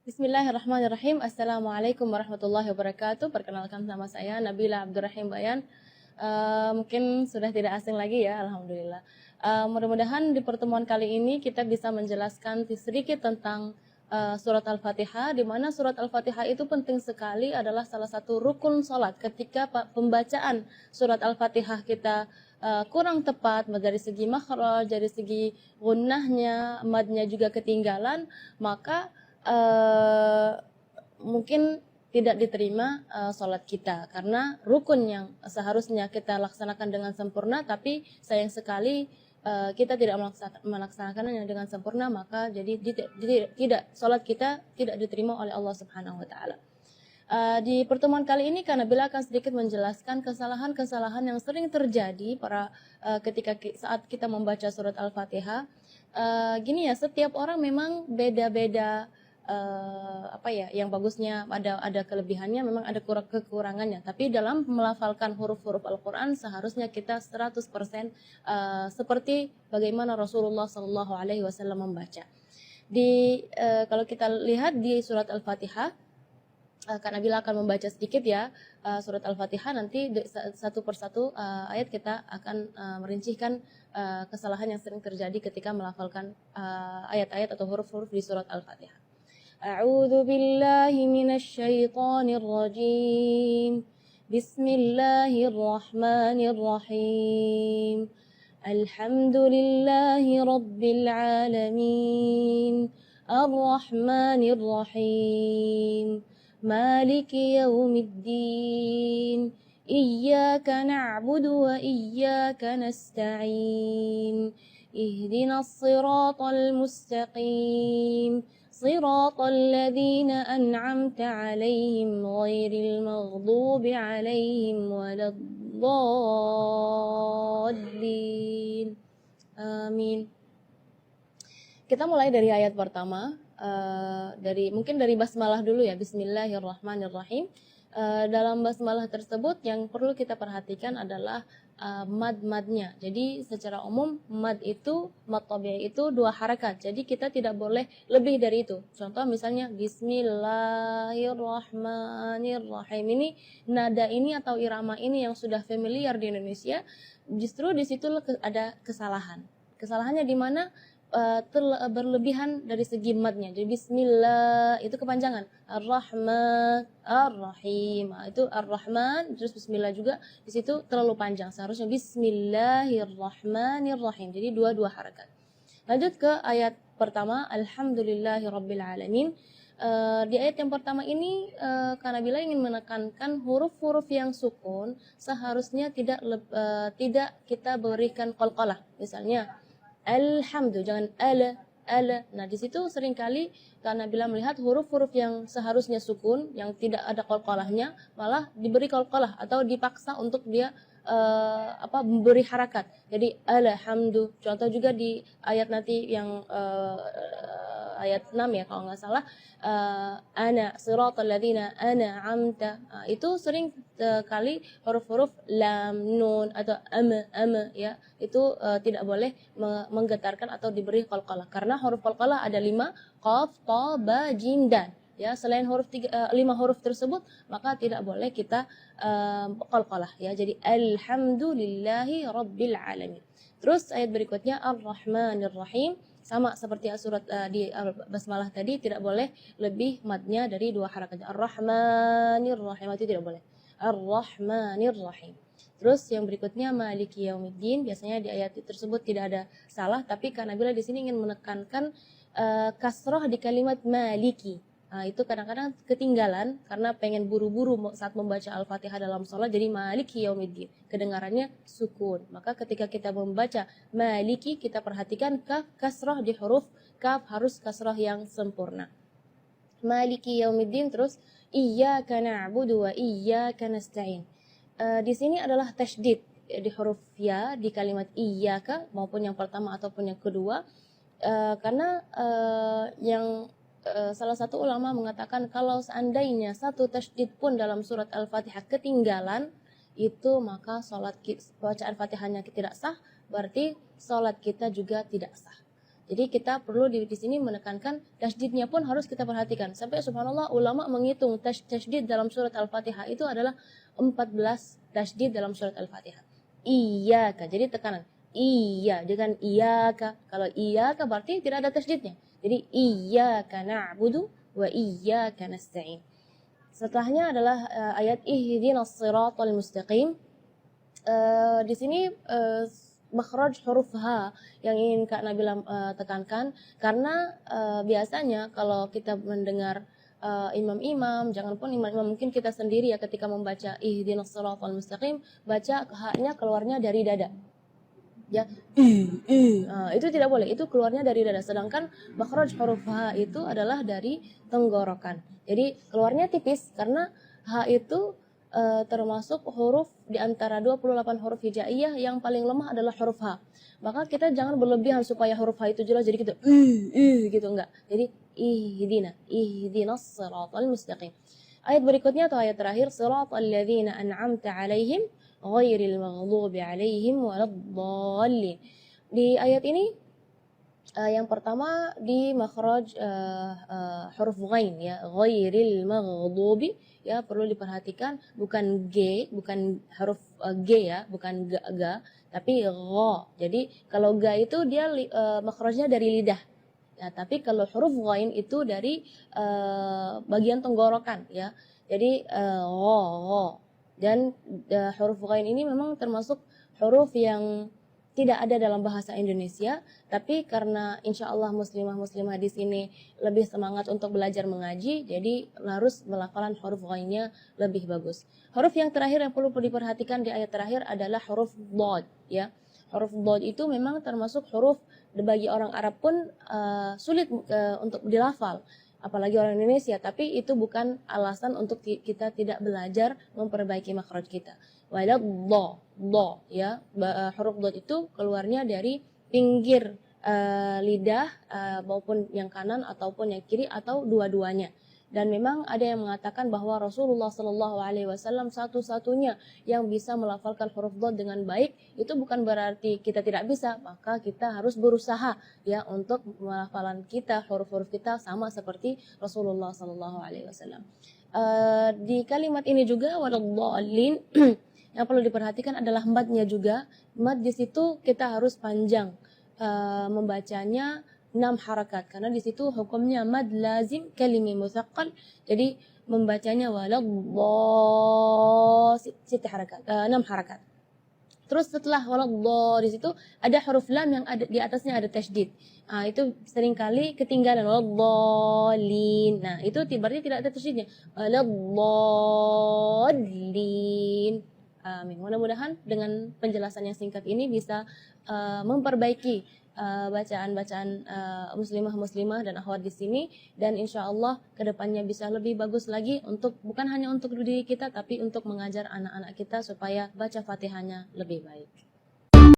Bismillahirrahmanirrahim. Assalamualaikum warahmatullahi wabarakatuh. Perkenalkan, nama saya Nabila Abdurrahim Bayan. Mungkin sudah tidak asing lagi ya, alhamdulillah. Mudah-mudahan di pertemuan kali ini kita bisa menjelaskan sedikit tentang surat Al-Fatihah, di mana surat Al-Fatihah itu penting sekali, adalah salah satu rukun sholat. Ketika pembacaan surat Al-Fatihah kita kurang tepat dari segi makhraj, dari segi gunnahnya, madnya juga ketinggalan, maka mungkin tidak diterima sholat kita, karena rukun yang seharusnya kita laksanakan dengan sempurna, tapi sayang sekali kita tidak melaksanakannya dengan sempurna, maka jadi tidak sholat kita tidak diterima oleh Allah Subhanahu Wa Taala. Di pertemuan kali ini Nabila akan sedikit menjelaskan kesalahan-kesalahan yang sering terjadi ketika saat kita membaca surat Al-Fatihah. Gini ya, setiap orang memang beda-beda. Yang bagusnya ada kelebihannya, memang ada kekurangannya, tapi dalam melafalkan huruf-huruf Al-Quran seharusnya kita 100% seperti bagaimana Rasulullah SAW membaca. Kalau kita lihat di surat Al-Fatihah, Kak Nabila akan membaca sedikit ya surat Al-Fatihah, nanti satu persatu ayat kita akan merincikan kesalahan yang sering terjadi ketika melafalkan ayat-ayat atau huruf-huruf di surat Al-Fatihah. A'udzu billahi minasy syaithanir rajim. Bismillahirrahmanirrahim. Alhamdulillahi rabbil alamin. Ar-Rahmanir Rahim. Maliki yaumiddin. Iyyaka na'budu wa iyyaka nasta'in. Ihdinas siratal mustaqim. صراط الذين أنعمت عليهم غير المغضوب عليهم ولا الضالين. Amin. Kita mulai dari ayat pertama, mungkin dari basmalah dulu ya. Bismillahirrahmanirrahim. Dalam basmalah tersebut yang perlu kita perhatikan adalah mad-madnya. Jadi secara umum mad tabi'i itu 2 harakat. Jadi kita tidak boleh lebih dari itu. Contoh misalnya Bismillahirrahmanirrahim. Ini nada ini atau irama ini yang sudah familiar di Indonesia, justru di situ ada kesalahan. Kesalahannya di mana? Berlebihan dari segi madnya. Jadi bismillah itu kepanjangan. Ar-Rahman, Ar-Rahim. Itu Ar-Rahman terus bismillah juga, di situ terlalu panjang. Seharusnya Bismillahirrahmanirrahim. Jadi dua harakat. Lanjut ke ayat pertama, Alhamdulillahirabbil alamin. Di ayat yang pertama ini Kak Nabila ingin menekankan huruf-huruf yang sukun seharusnya tidak kita berikan qalqalah. Misalnya alhamdu, jangan ala. Nah, di situ seringkali karena bila melihat huruf-huruf yang seharusnya sukun, yang tidak ada qalqalahnya, malah diberi qalqalah atau dipaksa untuk dia memberi harakat. Jadi alhamdu. Contoh juga di ayat nanti yang ayat 6 ya kalau nggak salah, ana siratal ladzina an'amta. Itu sering kali huruf-huruf lam, nun atau ama ya, itu tidak boleh menggetarkan atau diberi qalqalah, karena huruf qalqalah ada 5, qaf, ta, ba, jim, dal. Ya, selain 5 huruf tersebut maka tidak boleh kita qalqalah ya. Jadi alhamdulillahi rabbil alamin. Terus ayat berikutnya Ar-Rahmanir Rahim, sama seperti surat di basmalah tadi, tidak boleh lebih madnya dari 2 harakat. Ar-Rahmanir Rahim itu tidak boleh. Ar-Rahmanir Rahim. Terus yang berikutnya Maliki Yaumiddin, biasanya di ayat tersebut tidak ada salah, tapi Kak Nabila di sini ingin menekankan kasrah di kalimat Maliki. Nah, itu kadang-kadang ketinggalan karena pengen buru-buru saat membaca Al-Fatihah dalam sholat, jadi Maliki Yaumiddin, kedengarannya sukun. Maka ketika kita membaca Maliki, kita perhatikan kaf kasrah di huruf kaf harus kasrah yang sempurna. Maliki Yaumiddin. Terus Iyyaka na'budu wa iyyaka nasta'in. Di sini adalah tasydid di huruf ya di kalimat iyyaka, maupun yang pertama ataupun yang kedua, karena salah satu ulama mengatakan kalau seandainya satu tasydid pun dalam surat Al-Fatihah ketinggalan, itu maka bacaan Fatihahnya tidak sah, berarti sholat kita juga tidak sah. Jadi kita perlu di sini menekankan tasydidnya pun harus kita perhatikan. Sampai subhanallah ulama menghitung tasydid dalam surat Al-Fatihah itu adalah 14 tasydid dalam surat Al-Fatihah. Iyyaka, jadi tekanan. Iya, dengan iyyaka. Kalau iyyaka berarti tidak ada tasydidnya. Jadi iyyaka na'budu wa iyyaka nasta'in. Setelahnya adalah ayat ihdinas siratal mustaqim. Di sini makhraj huruf H yang ingin Kak Nabila tekankan, karena biasanya kalau kita mendengar imam-imam, jangan pun imam-imam, mungkin kita sendiri ya ketika membaca ihdinas siratal mustaqim, baca H-nya keluarnya dari dada. Ya, itu tidak boleh, itu keluarnya dari dada. Sedangkan makhraj huruf H itu adalah dari tenggorokan. Jadi keluarnya tipis karena H itu termasuk huruf di antara 28 huruf hijaiyah yang paling lemah adalah huruf H. Maka kita jangan berlebihan supaya huruf H itu jelas jadi kita gitu, enggak. Jadi ihdinas siratal mustaqim. Ayat berikutnya atau ayat terakhir, siratal ladzina an'amta 'alaihim ghairil maghdubi 'alaihim waladdallin. Di ayat ini yang pertama di makhraj huruf ghain ya, ghairil maghdubi ya, perlu diperhatikan bukan G, bukan huruf G ya, bukan ga, tapi gha. Jadi kalau ga itu dia makhrajnya dari lidah. Ya, tapi kalau huruf ghain itu dari bagian tenggorokan ya. Jadi gha. Dan huruf ghain ini memang termasuk huruf yang tidak ada dalam bahasa Indonesia, tapi karena insya Allah muslimah-muslimah di sini lebih semangat untuk belajar mengaji, jadi harus melafalan huruf ghainnya lebih bagus. Huruf yang terakhir yang perlu diperhatikan di ayat terakhir adalah huruf dhad ya. Huruf dhad itu memang termasuk huruf bagi orang Arab pun sulit untuk dilafal, apalagi orang Indonesia, tapi itu bukan alasan untuk kita tidak belajar memperbaiki makhraj kita. Do ya, huruf dot itu keluarnya dari pinggir lidah maupun yang kanan ataupun yang kiri atau dua-duanya. Dan memang ada yang mengatakan bahwa Rasulullah Shallallahu Alaihi Wasallam satu-satunya yang bisa melafalkan huruf dot dengan baik. Itu bukan berarti kita tidak bisa, maka kita harus berusaha ya untuk melafalan kita, huruf-huruf kita sama seperti Rasulullah Shallallahu Alaihi Wasallam. Di kalimat ini juga waladdallin yang perlu diperhatikan adalah madnya juga. Mad di situ kita harus panjang membacanya 6 harakat, karena di situ hukumnya mad lazim kalimi mutsaqqal. Jadi membacanya siti harakat, 6 harakat. Terus setelah waladh di situ ada huruf lam yang ada di atasnya ada tasydid. Itu seringkali ketinggalan waladhdallin. Nah, itu berarti tidak ada tasydidnya. Waladhdallin. Amin. Mudah-mudahan dengan penjelasan yang singkat ini bisa memperbaiki bacaan-bacaan muslimah-muslimah dan akhwat di sini, dan insya Allah kedepannya bisa lebih bagus lagi untuk bukan hanya untuk diri kita tapi untuk mengajar anak-anak kita supaya baca Fatihahnya lebih baik.